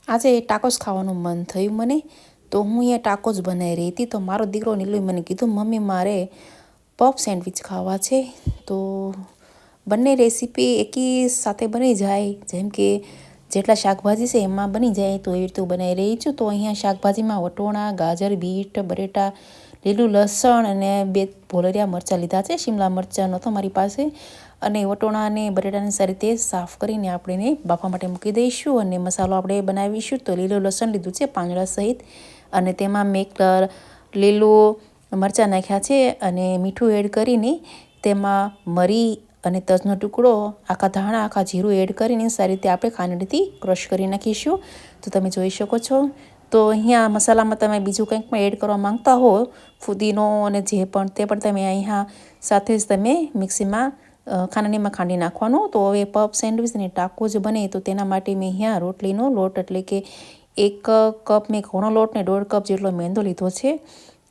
આજે ટાકોસ ખાવાનું મન થયું મને, તો હું અહીંયા ટાકોસ બનાવી રહી હતી. તો મારો દીકરો નીલુએ મને કીધું, મમ્મી મારે પફ સેન્ડવિચ ખાવા છે. તો બંને રેસીપી એકી સાથે બની જાય, જેમ કે જેટલા શાકભાજી છે એમાં બની જાય, તો એવી રીતે બનાવી રહી છું. તો અહીંયા શાકભાજીમાં વટોણા, ગાજર, બીટ, બટેટા, લીલું લસણ અને 2 ભોલરિયા મરચાં લીધા છે. શિમલા મરચાં નહોતો મારી પાસે. અને વટોણા અને બટેટાને સારી રીતે સાફ કરીને આપણે બાફવા માટે મૂકી દઈશું. અને મસાલો આપણે બનાવીશું. તો લીલું લસણ લીધું છે પાંદડા સહિત, અને તેમાં મેં લીલું મરચાં નાખ્યા છે અને મીઠું એડ કરીને તેમાં મરી અને તજનો ટુકડો, આખા ધાણા, આખા જીરું એડ કરીને સારી રીતે આપણે ખાંડથી ક્રશ કરી નાખીશું. તો તમે જોઈ શકો છો. તો અહીંયા મસાલામાં તમે બીજું કંઈક પણ એડ કરવા માંગતા હો, ફુદીનો અને જે પણ, તે પણ તમે અહીંયા સાથે જ તમે મિક્સીમાં ખાંડણીમાં ખાંડી નાખવાનું. તો હવે પફ સેન્ડવિચ અને ટાકો જ બને, તો તેના માટે મેં અહીંયા રોટલીનો લોટ, એટલે કે 1 કપ મેં ઘઉંનો લોટ ને 1.5 કપ જેટલો મેંદો લીધો છે.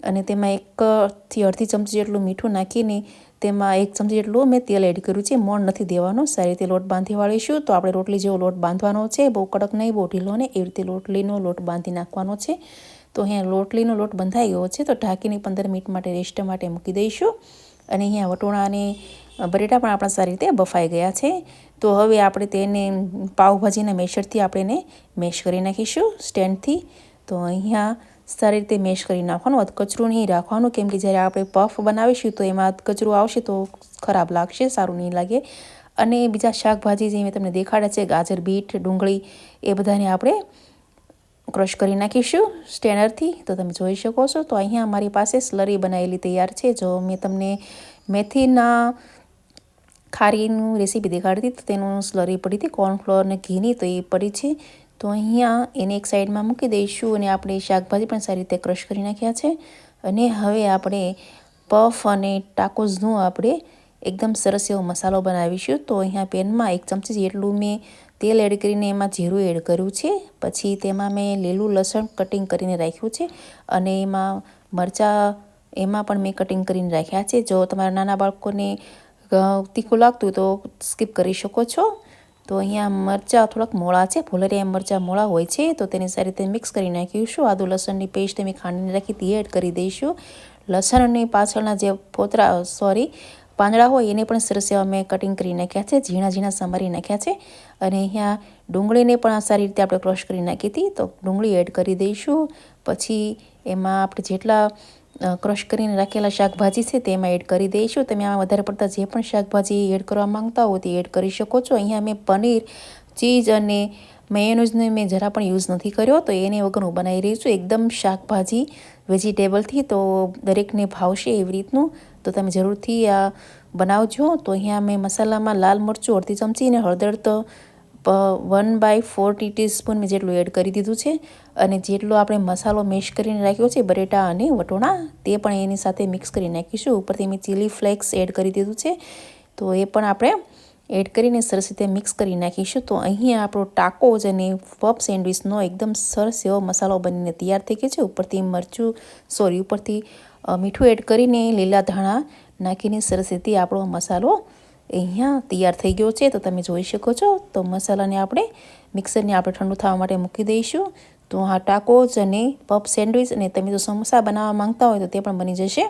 અને તેમાં 1 થી અડધી ચમચી જેટલું મીઠું નાખીને તેમાં 1 ચમચી જેટલું મેં તેલ એડ કર્યું છે. મોણ નથી દેવાનો, સારી રીતે લોટ બાંધી વાળીશું. તો આપણે રોટલી જેવો લોટ બાંધવાનો છે, બહુ કડક નહીં, બહુ ઢીલો નહીં, એવી રીતે રોટલીનો લોટ બાંધી નાખવાનો છે. તો અહીંયા રોટલીનો લોટ બંધાઈ ગયો છે, તો ઢાંકીને 15 મિનિટ માટે રેસ્ટ માટે મૂકી દઈશું. અને અહીંયા વટોણા અને બટેટા પણ આપણા સારી રીતે બફાઈ ગયા છે. તો હવે આપણે તેને પાવભાજીના મેશરથી આપણે મેશ કરી નાખીશું સ્ટેન્ડથી. તો અહીંયા સારી રીતે મેશ કરી નાખવાનું, અધકચરું નહીં રાખવાનું, કેમ કે જ્યારે આપણે પફ બનાવીશું તો એમાં અધકચરું આવશે તો ખરાબ લાગશે, સારું નહીં લાગે. અને બીજા શાકભાજી જે મેં તમને દેખાડ્યા છે, ગાજર, બીટ, ડુંગળી, એ બધાને આપણે ક્રશ કરી નાખીશું સ્ટેનરથી. તો તમે જોઈ શકો છો. તો અહીંયા મારી પાસે સ્લરી બનાવેલી તૈયાર છે. જો મેં તમને મેથીના ખારીનું રેસીપી દેખાડી હતી, તો તેનું સ્લરી પડી હતી કોર્નફ્લોર અને ઘીની, તો એ પડી છે. તો અહીંયા એને એક સાઈડમાં મૂકી દઈશું. અને આપણે શાકભાજી પણ સારી રીતે ક્રશ કરી નાખ્યા છે. અને હવે આપણે પફ અને ટાકોઝનું આપણે એકદમ સરસ એવો મસાલો બનાવીશું. તો અહીંયા પેનમાં 1 ચમચી જેટલું મેં તેલ એડ કરીને એમાં જીરું એડ કર્યું છે. પછી તેમાં મેં લીલું લસણ કટિંગ કરીને રાખ્યું છે. અને એમાં મરચાં, એમાં પણ મેં કટિંગ કરીને રાખ્યા છે. જો તમારા નાના બાળકોને તીખું લાગતું તો સ્કીપ કરી શકો છો. તો અહીંયા મરચાં થોડાક મોળા છે, ભોલરિયા મરચાં મોળા હોય છે. તો તેને સારી રીતે મિક્સ કરી નાખીશું. આદુ લસણની પેસ્ટ મેં ખાંડીને રાખી હતી એડ કરી દઈશું. લસણની પાછળના જે પાંદડા હોય એને પણ સરસ એવા મેં કટિંગ કરી નાખ્યા છે, ઝીણા ઝીણા સમારી નાખ્યા છે. અને અહીંયા ડુંગળીને પણ સારી રીતે આપણે ક્રશ કરી નાખી હતી, તો ડુંગળી એડ કરી દઈશું. પછી એમાં આપણે જેટલા ક્રશ કરીને રાખેલા શાકભાજી છે તેમાં એડ કરી દઈશું. તમે આમાં વધારે પડતા જે પણ શાકભાજી એડ કરવા માંગતા હો તે એડ કરી શકો છો. અહીંયા મેં પનીર, ચીઝ અને મેયોનેઝને મેં જરા પણ યુઝ નથી કર્યો, તો એને વગર હું બનાવી રહી છું એકદમ શાકભાજી વેજીટેબલથી. તો દરેકને ભાવશે એવી રીતનું, તો તમે જરૂરથી આ બનાવજો. તો અહીંયા મેં મસાલામાં લાલ મરચું અડધી ચમચી અને હળદર તો 1/4 ટીસ્પૂન મેં જેટલું એડ કરી દીધું છે. અને જેટલો આપણે મસાલો મેશ કરીને રાખ્યો છે બટેટા અને વટોણા, તે પણ એની સાથે મિક્સ કરી નાખીશું. ઉપરથી મેં ચીલી ફ્લેક્સ એડ કરી દીધું છે, તો એ પણ આપણે એડ કરીને સરસ રીતે મિક્સ કરી નાખીશું. તો અહીંયા આપણો ટાકોઝ અને પફ સેન્ડવિચનો એકદમ સરસ એવો મસાલો બનીને તૈયાર થઈ ગયો છે. ઉપરથી મીઠું એડ કરીને લીલા ધાણા નાખીને સરસ રીતે આપણો મસાલો અહીંયા તૈયાર થઈ ગયો છે. તો તમે જોઈ શકો છો. તો મસાલાને આપણે મિક્સરને આપણે ઠંડુ થવા માટે મૂકી દઈશું. તો આ ટાકોઝ અને પફ સેન્ડવિચ, અને તમે જો સમોસા બનાવવા માંગતા હોય તો તે પણ બની જશે.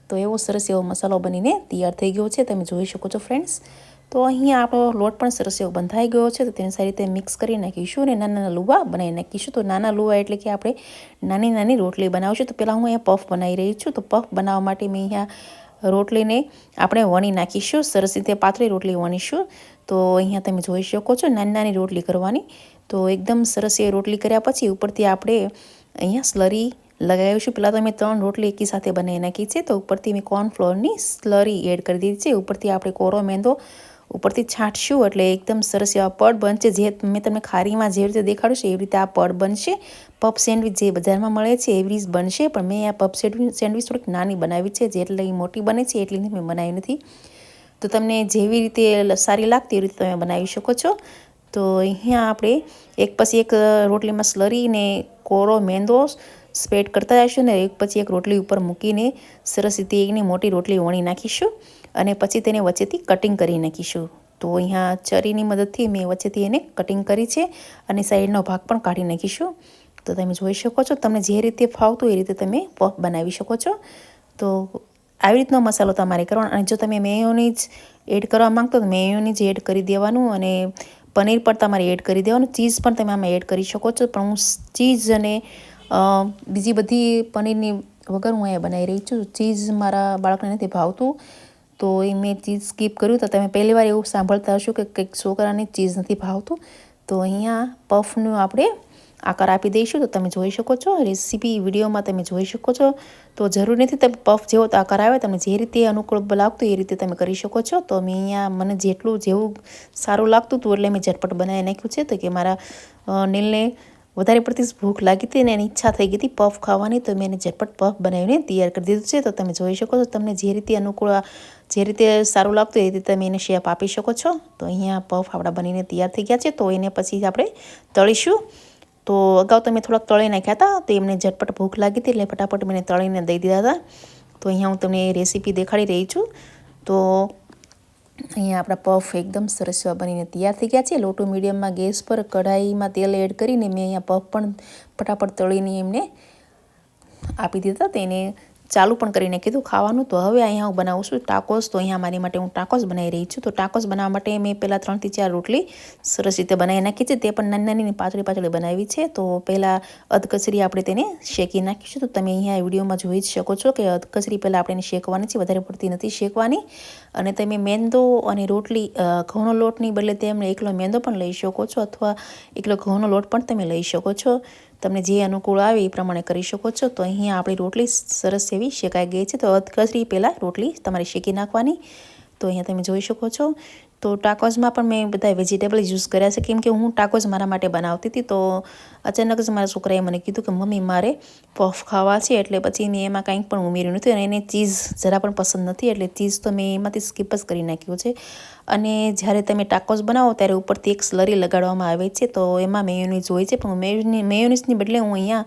તો એવો સરસ એવો મસાલો બનીને તૈયાર થઈ ગયો છે, તમે જોઈ શકો છો ફ્રેન્ડ્સ. તો અહીંયા આપણો લોટ પણ સરસ એવો બંધાઈ ગયો છે. તો તેને સારી રીતે મિક્સ કરી નાખીશું અને નાના નાના લુવા બનાવી નાખીશું. તો નાના લુવા એટલે કે આપણે નાની નાની રોટલી બનાવીશું. તો પહેલાં હું અહીંયા પફ બનાવી રહી છું. તો પફ બનાવવા માટે મેં અહીંયા રોટલીને આપણે વણી નાખીશું, સરસ રીતે પાતળી રોટલી વણીશું. તો અહીંયા તમે જોઈ શકો છો, નાની નાની રોટલી કરવાની. તો એકદમ સરસ એ રોટલી કર્યા પછી ઉપરથી આપણે અહીંયા સ્લરી લગાવીશું. પહેલાં તો મેં 3 રોટલી એકી સાથે બનાવી નાખી છે. તો ઉપરથી મેં કોર્નફ્લોરની સ્લરી એડ કરી દીધી છે. ઉપરથી આપણે કોરો મેંદો ઉપરથી છાંટશું, એટલે એકદમ સરસ એવા પડ બનશે. જે મેં તમને ખારીમાં જેવી રીતે દેખાડ્યું છે એવી રીતે આ પડ બનશે. પફ સેન્ડવિચ જે બજારમાં મળે છે એવી જ બનશે, પણ મેં આ પફ સેન્ડવિચ થોડીક નાની બનાવી છે, જેટલી મોટી બને છે એટલી મેં બનાવી નથી. તો તમને જેવી રીતે સારી લાગતી એવી રીતે તમે બનાવી શકો છો. તો અહીંયા આપણે એક પછી એક રોટલીમાં સ્લરીને કોરો મેંદો સ્પ્રેડ કરતા જઈશું, ને એક પછી એક રોટલી ઉપર મૂકીને સરસ રીતે એકની મોટી રોટલી વણી નાખીશું. અને પછી તેને વચ્ચેથી કટિંગ કરી નાખીશું. તો અહીંયા ચરીની મદદથી મેં વચ્ચેથી એને કટિંગ કરી છે અને સાઈડનો ભાગ પણ કાઢી નાખીશું. તો તમે જોઈ શકો છો, તમને જે રીતે ફાવતું એ રીતે તમે પફ બનાવી શકો છો. તો આવી રીતનો મસાલો તમારે કરવાનો. અને જો તમે મેયોનીઝ એડ કરવા માંગતો તો મેયોનીઝ એડ કરી દેવાનું અને પનીર પણ તમારે એડ કરી દેવાનું. ચીઝ પણ તમે આમાં એડ કરી શકો છો, પણ હું ચીઝ અને બીજી બધી પનીરની વગર હું અહીંયા બનાવી રહી છું. ચીઝ મારા બાળકને નથી ભાવતું, તો એ મેં ચીઝ સ્કીપ કર્યું. તો તમે પહેલી વાર એવું સાંભળતા હશો કે કંઈક છોકરાને ચીઝ નથી ભાવતું. તો અહીંયા પફનું આપણે આકાર આપી દઈશું. તો તમે જોઈ શકો છો, રેસીપી વિડીયોમાં તમે જોઈ શકો છો. તો જરૂર નથી તમે પફ જેવો તો આકાર આવે, તમને જે રીતે અનુકૂળ લાગતું એ રીતે તમે કરી શકો છો. તો મેં અહીંયા મને જેવું સારું લાગતું હતું એટલે મેં ઝટપટ બનાવી નાખ્યું છે. તો કે મારા નીલને વધારે પડતી ભૂખ લાગી હતી અને એની ઈચ્છા થઈ ગઈ હતી પફ ખાવાની, તો મેં એને ઝટપટ પફ બનાવીને તૈયાર કરી દીધું છે. તો તમે જોઈ શકો છો, તમને જે રીતે અનુકૂળ જે રીતે સારું લાગતું એ રીતે તમે એને શેપ આપી શકો છો. તો અહીંયા પફ આપણા બનીને તૈયાર થઈ ગયા છે. તો એને પછી આપણે તળીશું. તો અગાઉ તો મેં થોડાક તળી નાખ્યા હતા, તો એમને ઝટપટ ભૂખ લાગી હતી એટલે ફટાફટ મેં તળીને દઈ દીધા હતા. તો અહીંયા હું તમને રેસીપી દેખાડી રહી છું. તો અહીંયા આપણા પફ એકદમ સરસ બનીને તૈયાર થઈ ગયા છે. લો ટુ મીડિયમમાં ગેસ પર કઢાઈમાં તેલ એડ કરીને મેં અહીંયા પફ પણ ફટાફટ તળીને એમને આપી દીધા. તો એને ચાલુ પણ કરીને કીધું ખાવાનું. તો હવે અહીંયા હું બનાવું છું ટાકોસ. તો અહીંયા મારી માટે હું ટાકોસ બનાવી રહી છું. તો ટાકોસ બનાવવા માટે મેં પહેલાં 3 થી 4 રોટલી સરસ રીતે બનાવી નાખી છે. તે પણ નાની નાની પાતળી બનાવી છે. તો પહેલાં અધકચરી આપણે તેને શેકી નાખીશું. તો તમે અહીંયા વિડીયોમાં જોઈ જ શકો છો કે અધકચરી પહેલાં આપણે એને શેકવાની છે, વધારે પડતી નથી શેકવાની. અને તમે મેંદો અને રોટલી ઘઉંનો લોટની બદલે તમે એકલો મેંદો પણ લઈ શકો છો, અથવા એકલો ઘઉંનો લોટ પણ તમે લઈ શકો છો. તમને જે અનુકૂળ આવે એ પ્રમાણે કરી શકો છો. તો અહીંયા આપણી રોટલી સરસ એવી શેકાઈ ગઈ છે. તો અધકચરી પહેલાં રોટલી તમારે શેકી નાખવાની. તો અહીંયા તમે જોઈ શકો છો. તો ટાકોસમાં પણ મેં બધા વેજીટેબલ યુઝ કર્યા છે, કેમ કે હું ટાકોસ મારા માટે બનાવતી હતી. તો અચાનક જ મારા છોકરાએ મને કીધું કે મમ્મી મારે પફ ખાવા છે, એટલે પછી મેં એમાં કંઈક પણ ઉમેર્યું નથી. અને એને ચીઝ જરા પણ પસંદ નથી, એટલે ચીઝ તો મેં એમાંથી સ્કીપ જ કરી નાખ્યું છે. અને જ્યારે તમે ટાકોસ બનાવો ત્યારે ઉપરથી એક સ્લરી લગાડવામાં આવે છે. તો એમાં મેયોનીઝ હોય છે, પણ મેયોનીઝની બદલે હું અહીંયા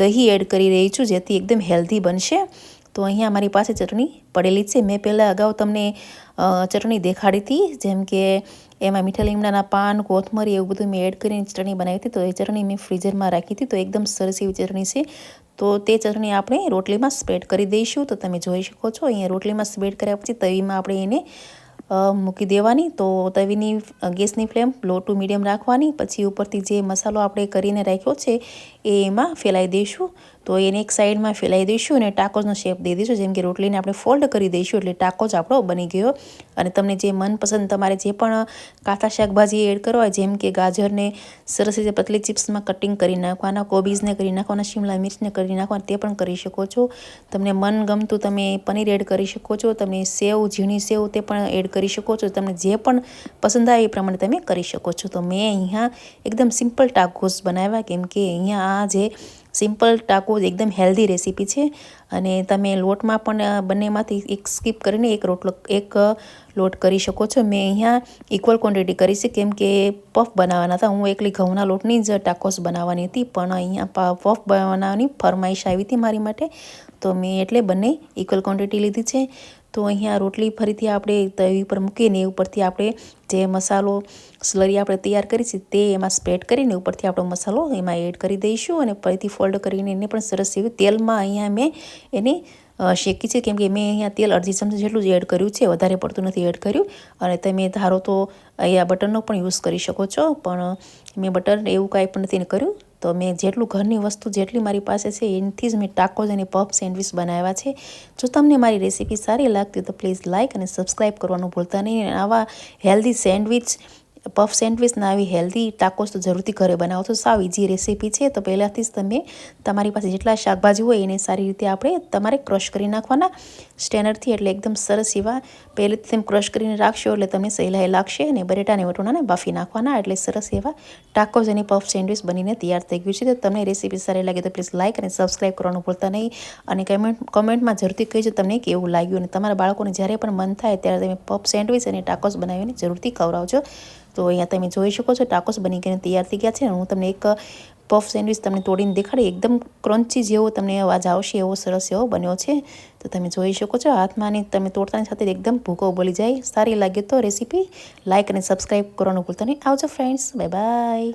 દહીં એડ કરી રહી છું, જેથી એકદમ હેલ્ધી બનશે. તો અહીંયા મારી પાસે ચટણી પડેલી છે. મેં પહેલાં અગાઉ તમને ચટણી દેખાડી હતી, જેમ કે એમાં મીઠા લીમડાના પાન, કોથમરી એવું બધું મેં એડ કરીને ચટણી બનાવી હતી. તો એ ચટણી મેં ફ્રીઝરમાં રાખી હતી. તો એકદમ સરસ એવી ચટણી છે. તો તે ચટણી આપણે રોટલીમાં સ્પ્રેડ કરી દઈશું. તો તમે જોઈ શકો છો, અહીંયા રોટલીમાં સ્પ્રેડ કર્યા પછી તવીમાં આપણે એને મૂકી દેવાની. તો તવીની ગેસની ફ્લેમ લો ટુ મીડિયમ રાખવાની. પછી ઉપરથી જે મસાલો આપણે કરીને રાખ્યો છે એ એમાં ફેલાઈ દઈશું. તો એને એક સાઈડમાં ફેલાઈ દઈશું અને ટાકોસનો શેપ દઈ દઈશું, જેમ કે રોટલીને આપણે ફોલ્ડ કરી દઈશું એટલે ટાકોસ આપણો બની ગયો. અને તમને જે મનપસંદ તમારે જે પણ કાચા શાકભાજી એડ કરવા હોય, જેમ કે ગાજરને સરસ રીતે પતલી ચિપ્સમાં કટિંગ કરી નાખવાના, કોબીઝને કરી નાખવાના, શિમલા મિર્ચને કરી નાખવાના, તે પણ કરી શકો છો. તમને મનગમતું તમે પનીર એડ કરી શકો છો. તમે સેવ, ઝીણી સેવ તે પણ એડ કરી શકો છો. તમને જે પણ પસંદ આવે એ પ્રમાણે તમે કરી શકો છો. તો મેં અહીંયા એકદમ સિમ્પલ ટાકોસ બનાવ્યા, કેમ કે અહીંયા આ જે સિમ્પલ ટાકોસ એકદમ હેલ્ધી રેસીપી છે. અને તમે લોટમાં પણ બંનેમાંથી એક સ્કીપ કરીને એક લોટ કરી શકો છો. મેં અહીંયા ઇક્વલ ક્વોન્ટિટી કરી છે, કેમ કે પફ બનાવવાના હતા. હું એકલી ઘઉંના લોટની જ ટાકોસ બનાવવાની હતી, પણ અહીંયા પફ બનાવવાની ફરમાઈશ આવી હતી મારી માટે. તો મેં એટલે બંને ઇક્વલ ક્વોન્ટિટી લીધી છે. તો અહીંયા રોટલી ફરીથી આપણે તવી પર મૂકીને ઉપરથી આપણે જે મસાલો સ્લરી આપણે તૈયાર કરી છે તે એમાં સ્પ્રેડ કરીને ઉપરથી આપણો મસાલો એમાં એડ કરી દઈશું. અને ફરીથી ફોલ્ડ કરીને એને પણ સરસ એવું તેલમાં અહીંયા મેં એને શેકી છે, કેમ કે મેં અહીંયા તેલ અડધી ચમચી જેટલું જ એડ કર્યું છે, વધારે પડતું નથી એડ કર્યું. અને તમે ધારો તો અહીંયા બટરનો પણ યુઝ કરી શકો છો, પણ મેં બટર એવું કાંઈ પણ નથી કર્યું. તો મેં જેટલું ઘરની વસ્તુ જેટલી મારી પાસે છે એનાથી જ મેં ટાકોસ અને પફ સેન્ડવિચ બનાવ્યા છે. જો તમને મારી રેસીપી સારી લાગતી હોય તો પ્લીઝ લાઇક અને સબસ્ક્રાઈબ કરવાનું ભૂલતા નહીં. આવા હેલ્ધી સેન્ડવિચ, પફ સેન્ડવિચના આવી હેલ્ધી ટાકોસ તો જરૂરથી ઘરે બનાવો. તો સાવ ઇઝી રેસીપી છે. તો પહેલાંથી જ તમે તમારી પાસે જેટલા શાકભાજી હોય એને સારી રીતે આપણે તમારે ક્રશ કરી નાખવાના સ્ટેનરથી, એટલે એકદમ સરસ એવા પહેલેથી તમે ક્રશ કરીને રાખશો એટલે તમને સહેલાઈ લાગશે. અને બટેટા અને વટોણાને બાફી નાખવાના, એટલે સરસ એવા ટાકોસ અને પફ સેન્ડવિચ બનીને તૈયાર થઈ ગયું છે. તો તમને રેસીપી સારી લાગે તો પ્લીઝ લાઇક અને સબસ્ક્રાઈબ કરવાનું ભૂલતા નહીં. અને કમેન્ટમાં જરૂરથી કહેજો તમને કેવું લાગ્યું. અને તમારા બાળકોને જ્યારે પણ મન થાય ત્યારે તમે પફ સેન્ડવિચ અને ટાકોસ બનાવીને જરૂરથી ખવડાવજો. તો અહીંયા તમે જોઈ શકો છો ટાકોસ બની ગઈને તૈયાર થઈ ગયા છે. હું તમને એક પફ સેન્ડવિચ તમને તોડીને દેખાડી એકદમ ક્રન્ચી જેવો તમને અવાજ આવશે એવો સરસ એવો બન્યો છે. તો તમે જોઈ શકો છો હાથમાંની તમે તોડતાની સાથે એકદમ ભૂકો બોલી જાય. સારી લાગે તો રેસીપી લાઇક અને સબસ્ક્રાઈબ કરવાનું ભૂલતા નહીં. આવજો ફ્રેન્ડ્સ, બાય બાય.